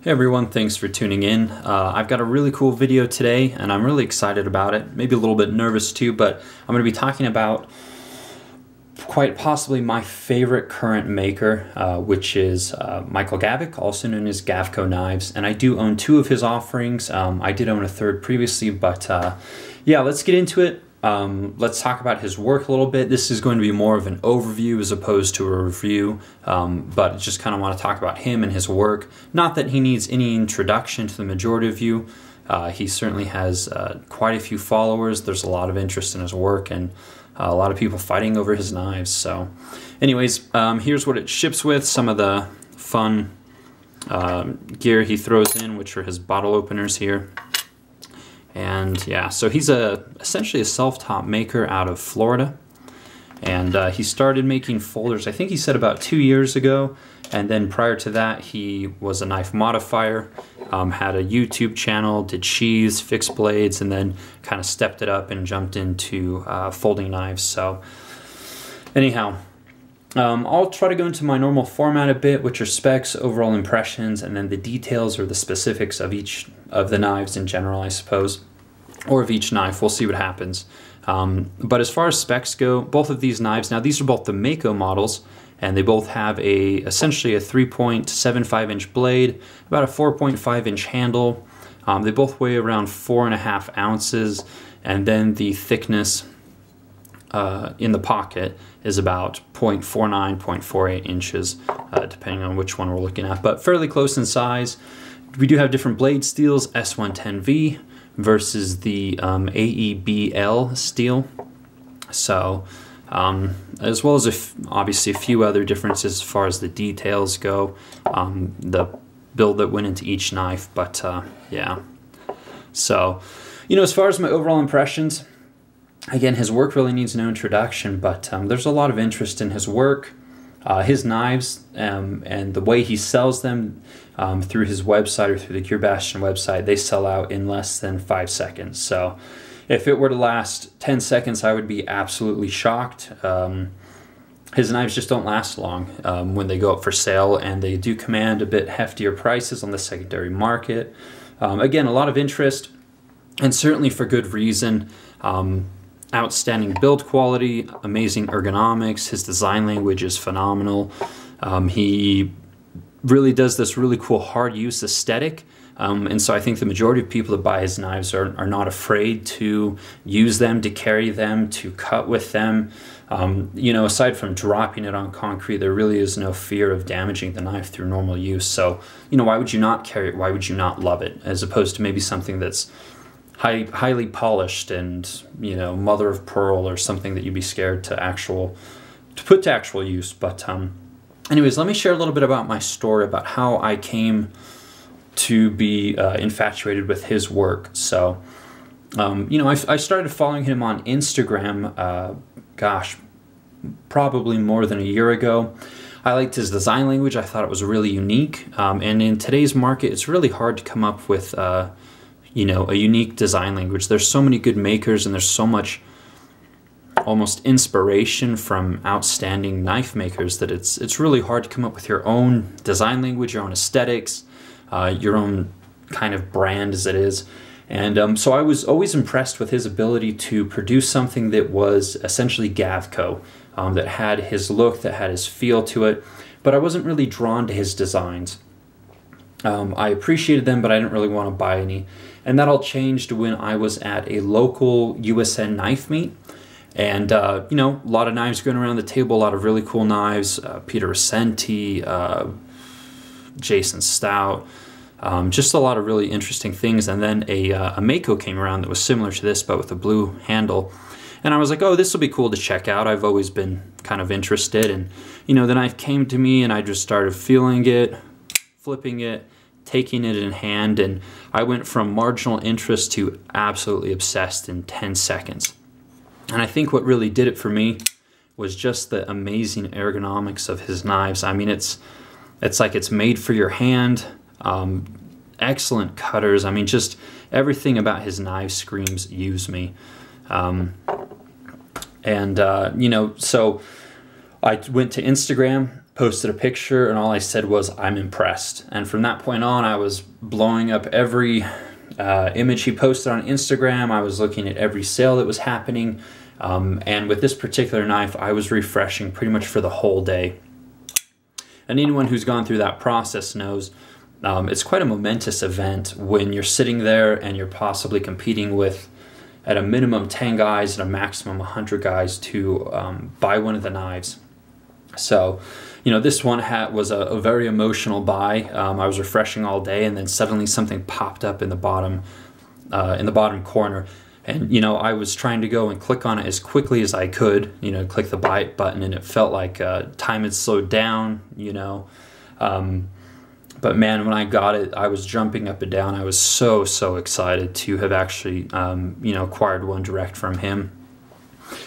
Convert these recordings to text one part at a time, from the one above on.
Hey everyone, thanks for tuning in. I've got a really cool video today and I'm really excited about it. Maybe a little bit nervous too, but I'm going to be talking about quite possibly my favorite current maker, which is Michal Gavac, also known as Gavko Knives. And I do own two of his offerings. I did own a third previously, but yeah, let's get into it. Let's talk about his work a little bit. This is going to be more of an overview as opposed to a review, but just kind of want to talk about him and his work. Not that he needs any introduction to the majority of you. He certainly has quite a few followers. There's a lot of interest in his work and a lot of people fighting over his knives. So anyways, here's what it ships with. Some of the fun gear he throws in, which are his bottle openers here. And yeah, so he's essentially a self-taught maker out of Florida, and he started making folders, I think he said about 2 years ago, and then prior to that he was a knife modifier, had a YouTube channel, did sheaths, fixed blades, and then kind of stepped it up and jumped into folding knives. So anyhow, I'll try to go into my normal format a bit, which are specs, overall impressions, and then the details or the specifics of each of the knives in general, I suppose, or of each knife. We'll see what happens. But as far as specs go, both of these knives, now these are both the Mako models, and they both have essentially a 3.75 inch blade, about a 4.5 inch handle. They both weigh around 4.5 ounces, and then the thickness in the pocket is about 0.49, 0.48 inches, depending on which one we're looking at, but fairly close in size. We do have different blade steels, S110V versus the AEBL steel. So, as well as obviously a few other differences as far as the details go, the build that went into each knife, but yeah. So, as far as my overall impressions, again, his work really needs no introduction, but there's a lot of interest in his work, his knives, and the way he sells them through his website or through the Gear Bastion website. They sell out in less than 5 seconds. So if it were to last 10 seconds, I would be absolutely shocked. His knives just don't last long when they go up for sale, and they do command a bit heftier prices on the secondary market. Again, a lot of interest, and certainly for good reason. Outstanding build quality, amazing ergonomics, his design language is phenomenal. He really does this really cool hard use aesthetic, and so I think the majority of people that buy his knives are not afraid to use them, to carry them, to cut with them. Aside from dropping it on concrete, there really is no fear of damaging the knife through normal use. So, why would you not carry it? Why would you not love it? As opposed to maybe something that's highly polished and mother of pearl, or something that you'd be scared to put to actual use. But anyways, let me share a little bit about my story, about how I came to be infatuated with his work. So I started following him on Instagram, gosh, probably more than a year ago. I liked his design language. I thought it was really unique, and in today's market it's really hard to come up with a unique design language. There's so many good makers, and there's so much almost inspiration from outstanding knife makers that it's really hard to come up with your own design language, your own aesthetics, your own kind of brand as it is. And so I was always impressed with his ability to produce something that was essentially Gavko, that had his look, that had his feel to it, but I wasn't really drawn to his designs. I appreciated them, but I didn't really want to buy any. And that all changed when I was at a local USN knife meet. And, a lot of knives going around the table, a lot of really cool knives. Peter Ascenti, Jason Stout, just a lot of really interesting things. And then a Mako came around that was similar to this, but with a blue handle. And I was like, oh, this will be cool to check out. I've always been kind of interested. And, the knife came to me, and I just started feeling it, flipping it, taking it in hand, and I went from marginal interest to absolutely obsessed in 10 seconds. And I think what really did it for me was just the amazing ergonomics of his knives. I mean, it's like it's made for your hand. Excellent cutters. I mean, just everything about his knives screams use me. So I went to Instagram, posted a picture, and all I said was, "I'm impressed." And from that point on, I was blowing up every image he posted on Instagram. I was looking at every sale that was happening. And with this particular knife, I was refreshing pretty much for the whole day. And anyone who's gone through that process knows it's quite a momentous event when you're sitting there and you're possibly competing with, at a minimum, 10 guys and a maximum 100 guys to buy one of the knives. So, you know, this one was a very emotional buy. I was refreshing all day, and then suddenly something popped up in the bottom corner. And, you know, I was trying to go and click on it as quickly as I could, you know, click the buy it button, and it felt like time had slowed down, you know. But man, when I got it, I was jumping up and down. I was so excited to have actually, you know, acquired one direct from him.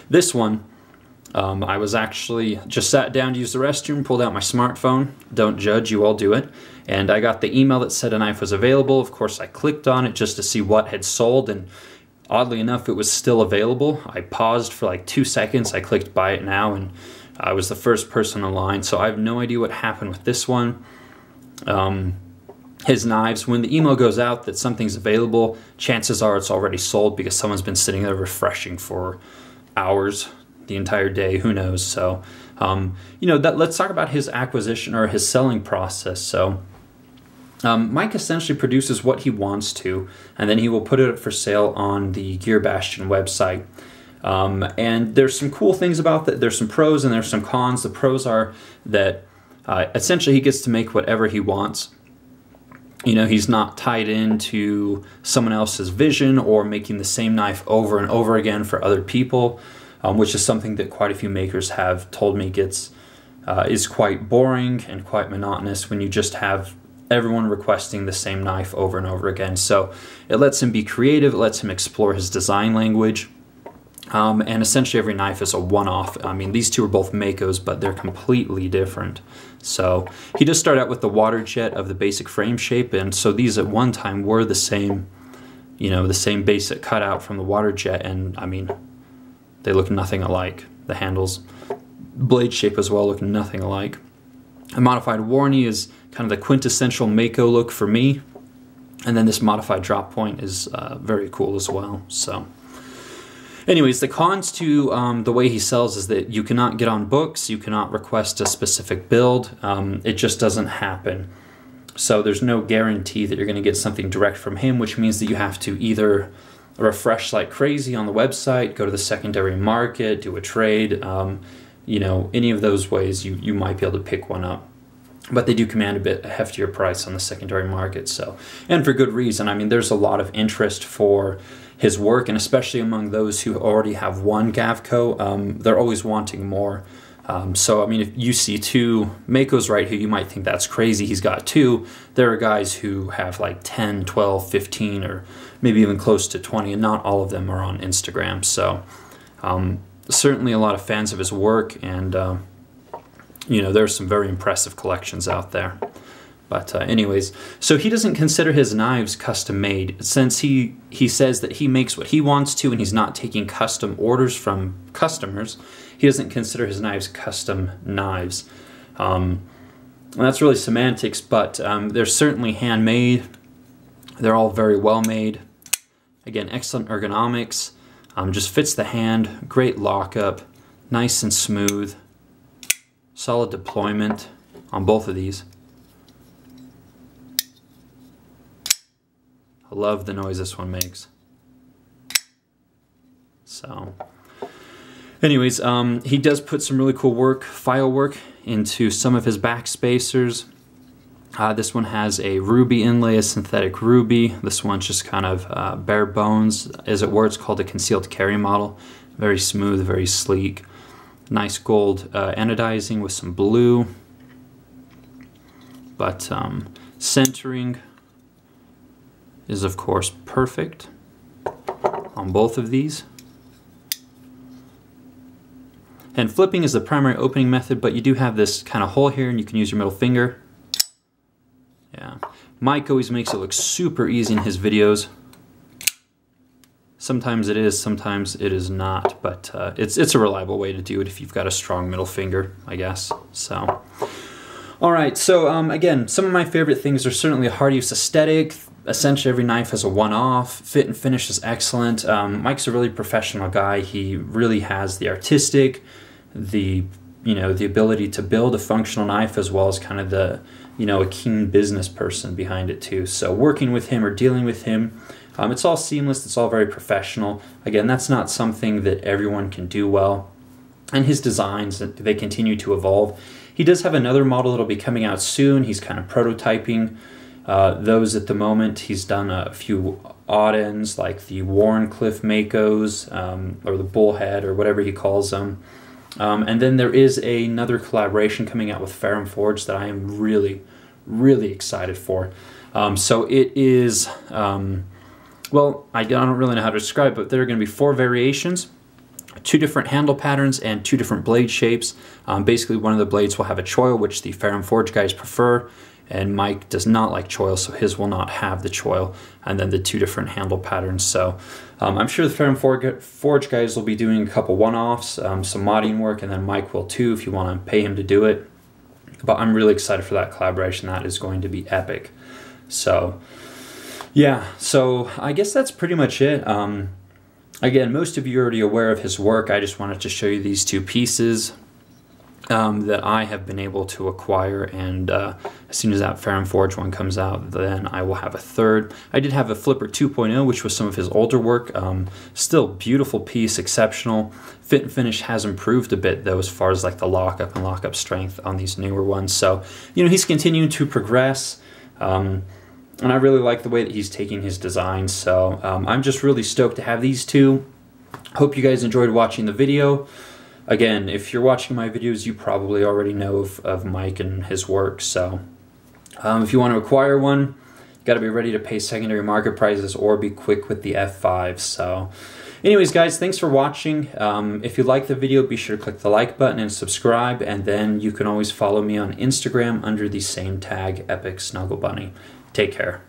This one, I was actually just sat down to use the restroom, pulled out my smartphone. Don't judge, you all do it. And I got the email that said a knife was available. Of course, I clicked on it just to see what had sold, and oddly enough, it was still available. I paused for like 2 seconds. I clicked buy it now, and I was the first person in line. So I have no idea what happened with this one. His knives, when the email goes out that something's available, chances are it's already sold because someone's been sitting there refreshing for hours, the entire day, who knows. So, you know, let's talk about his acquisition or his selling process. So, Mike essentially produces what he wants to, and then he will put it up for sale on the Gear Bastion website. And there's some cool things about that. There's some pros and there's some cons. The pros are that essentially he gets to make whatever he wants. You know, he's not tied into someone else's vision or making the same knife over and over again for other people, which is something that quite a few makers have told me is quite boring and quite monotonous when you just have everyone requesting the same knife over and over again. So it lets him be creative, it lets him explore his design language, and essentially every knife is a one-off. I mean, these two are both Makos, but they're completely different. So he does start out with the water jet of the basic frame shape, and so these at one time were the same, you know, the same basic cutout from the water jet, and I mean, they look nothing alike. The handles, blade shape as well, look nothing alike. A modified Warney is kind of the quintessential Mako look for me, and then this modified drop point is very cool as well. So anyways, the cons to the way he sells is that you cannot get on books, you cannot request a specific build, it just doesn't happen. So there's no guarantee that you're going to get something direct from him, which means that you have to either refresh like crazy on the website, go to the secondary market, do a trade, you know, any of those ways you might be able to pick one up. But they do command a heftier price on the secondary market, so, and for good reason. I mean, there's a lot of interest for his work, and especially among those who already have one Gavko, they're always wanting more. So, I mean, if you see two Makos right here, you might think that's crazy, he's got two. There are guys who have like 10, 12, 15, or maybe even close to 20, and not all of them are on Instagram. So, certainly a lot of fans of his work, and you know, there's some very impressive collections out there. But anyways, so he doesn't consider his knives custom made, since he says that he makes what he wants to and he's not taking custom orders from customers. He doesn't consider his knives custom knives. And that's really semantics, but they're certainly handmade. They're all very well made. Again, excellent ergonomics. Just fits the hand, great lockup, nice and smooth. Solid deployment on both of these. I love the noise this one makes. So, anyways, he does put some really cool file work into some of his back spacers. This one has a ruby inlay, a synthetic ruby. This one's just kind of bare bones, as it were. It's called a concealed carry model. Very smooth, very sleek. Nice gold anodizing with some blue, but centering is of course perfect on both of these. And flipping is the primary opening method, but you do have this kind of hole here and you can use your middle finger. Yeah, Mike always makes it look super easy in his videos. Sometimes it is, sometimes it is not, but it's a reliable way to do it if you've got a strong middle finger, I guess. So, Alright, so again, some of my favorite things are certainly a hard use aesthetic. Essentially every knife has a one-off. Fit and finish is excellent. Mike's a really professional guy. He really has the artistic, the ability to build a functional knife, as well as kind of the, a keen business person behind it too. So working with him or dealing with him, it's all seamless, it's all very professional. Again, that's not something that everyone can do well. And his designs, they continue to evolve. He does have another model that'll be coming out soon. He's kind of prototyping those at the moment. He's done a few odd ends like the Wharncliffe Makos, or the Bullhead, or whatever he calls them. And then there is another collaboration coming out with Ferrum Forge that I am really, really excited for. So it is, well, I don't really know how to describe it, but there are going to be 4 variations, 2 different handle patterns, and 2 different blade shapes. Basically, one of the blades will have a choil, which the Ferrum Forge guys prefer, and Mike does not like choil, so his will not have the choil, and then the 2 different handle patterns. So I'm sure the Ferrum Forge guys will be doing a couple one-offs, some modding work, and then Mike will too if you want to pay him to do it. But I'm really excited for that collaboration. That is going to be epic. So yeah, so I guess that's pretty much it. Again, most of you are already aware of his work. I just wanted to show you these 2 pieces that I have been able to acquire, and as soon as that Ferrum Forge one comes out, then I will have a 3rd. I did have a Flipper 2.0, which was some of his older work. Still beautiful piece, exceptional. Fit and finish has improved a bit though, as far as like the lockup and lockup strength on these newer ones. So, he's continuing to progress. And I really like the way that he's taking his design. So I'm just really stoked to have these 2. Hope you guys enjoyed watching the video. Again, if you're watching my videos, you probably already know of Mike and his work. So if you want to acquire one, you got to be ready to pay secondary market prices or be quick with the F5. So anyways, guys, thanks for watching. If you like the video, be sure to click the like button and subscribe. And then you can always follow me on Instagram under the same tag, Epic Snuggle Bunny. Take care.